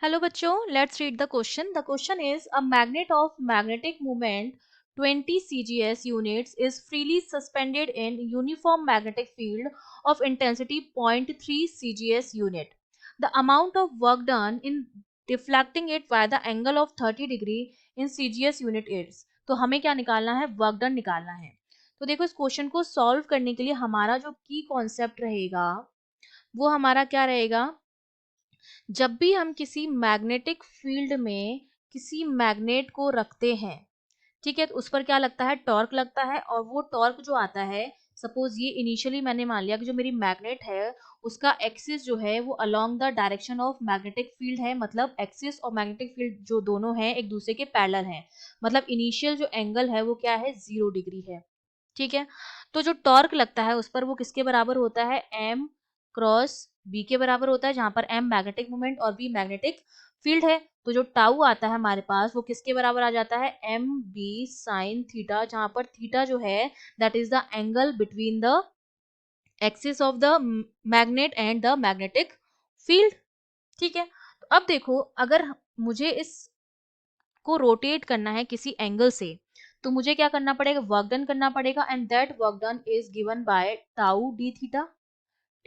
Hello बच्चों, let's read the question. The question is a magnet of magnetic moment 20 cgs units is freely suspended in uniform magnetic field of intensity 0.3 cgs unit. The amount of work done in deflecting it by the angle of 30 degree in cgs unit is. तो हमें क्या निकालना है? Work done निकालना है. तो देखो इस क्वेश्चन को सॉल्व करने के लिए हमारा जो की कॉन्सेप्ट रहेगा वो हमारा क्या रहेगा. जब भी हम किसी मैग्नेटिक फील्ड में किसी मैग्नेट को रखते हैं, ठीक है, तो उस पर क्या लगता है? टॉर्क लगता है. और वो टॉर्क जो आता है, सपोज ये इनिशियली मैंने मान लिया कि जो मेरी मैग्नेट है उसका एक्सिस जो है वो along the direction of magnetic field है. मतलब एक्सिस और मैग्नेटिक फील्ड जो दोनों हैं एक दूसरे के पैरेलल हैं. मतलब इनिशियल जो एंगल है वो क्या है? 0 डिग्री है. ठीक है. तो जो टॉर्क लगता है उस पर वो किसके बराबर होता है? एम क्रॉस बी के बराबर होता है, जहां पर एम मैग्नेटिक मोमेंट और बी मैग्नेटिक फील्ड है. तो जो टाउ आता है हमारे पास वो किसके बराबर आ जाता है? एम बी साइन थीटा, जहां पर थीटा जो है that is the angle between the axis of the magnet and the magnetic field. ठीक है. तो अब देखो, अगर मुझे इस को रोटेट करना है किसी एंगल से, तो मुझे क्या करना पड़ेगा? वर्क डन करना पड़ेगा. And that work done is given by tau D theta.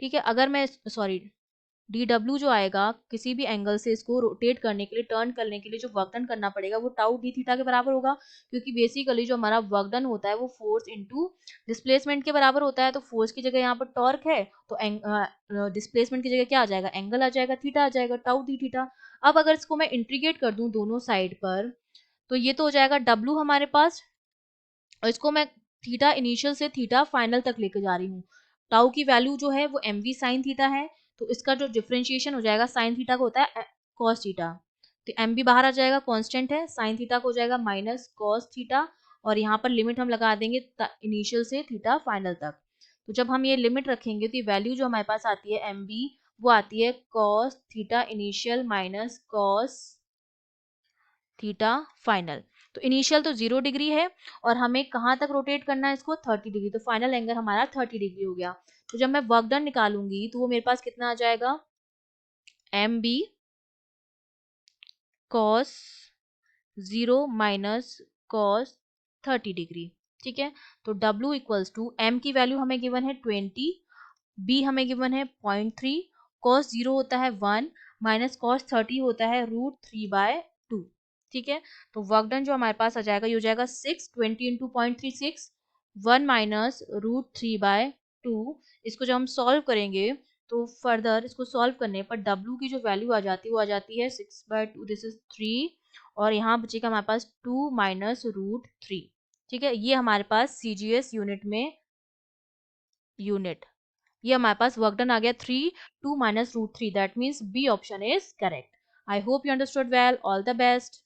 ठीक है. अगर मैं सॉरी डी डब्ल्यू जो आएगा किसी भी एंगल से इसको रोटेट करने के लिए, टर्न करने के लिए जो वर्क डन करना पड़ेगा वो टाउ डी थीटा के बराबर होगा. क्योंकि बेसिकली जो हमारा वर्क डन होता है वो फोर्स इनटू डिस्प्लेसमेंट के बराबर होता है. तो फोर्स की जगह यहाँ पर टॉर्क है, तो डिस्प्लेसमेंट की जगह क्या आ जाएगा? एंगल आ जाएगा, थीटा आ जाएगा, टाउ डी थीटा. अब अगर इसको मैं इंटीग्रेट कर दूं दोनों साइड पर, तो ये तो हो जाएगा डब्लू हमारे पास. और इसको मैं थीटा इनिशियल से थीटा फाइनल तक लेके जा रही हूँ. टाउ की वैल्यू जो है वो एम वी साइन थीटा है. तो इसका जो डिफरेंशिएशन हो जाएगा साइन थीटा का होता है कॉस थीटा. तो एम बी बाहर आ जाएगा, कांस्टेंट है. साइन थीटा को हो जाएगा माइनस कॉस थीटा. और यहाँ पर लिमिट हम लगा देंगे इनिशियल से थीटा फाइनल तक. तो जब हम ये लिमिट रखेंगे तो ये वैल्यू जो हमारे पास आती है एम बी, वो आती है cos theta initial minus cos theta final. तो इनिशियल तो 0 डिग्री है और हमें कहाँ तक रोटेट करना है इसको? 30 डिग्री. तो फाइनल एंगल हमारा 30 डिग्री हो गया. तो जब मैं वर्क डन निकालूंगी तो वो मेरे पास कितना आ जाएगा? M B cos 0 - cos 30 degree. ठीक है. तो W इक्वल्स टू एम की वैल्यू हमें गिवन है 20, बी हमें गिवन है 0.3, कॉस 0 होता है 1, माइनस कॉस 30 होता है √3/2. ठीक है. तो वर्क डन जो हमारे पास आ जाएगा ये हो जाएगा 620 इंटू 0.36, 1 माइनस √3/2. इसको जब हम सॉल्व करेंगे तो फर्दर इसको सॉल्व करने पर W की जो वैल्यू आ जाती है वो आ जाती है 6/2, दिस इज 3. और यहाँ बचेगा हमारे पास 2 माइनस √3. ठीक है. ये हमारे पास CGS यूनिट में यूनिट, ये हमारे पास वर्क डन आ गया 3 2 - √3. That means B option is correct. I hope you understood well. All the best.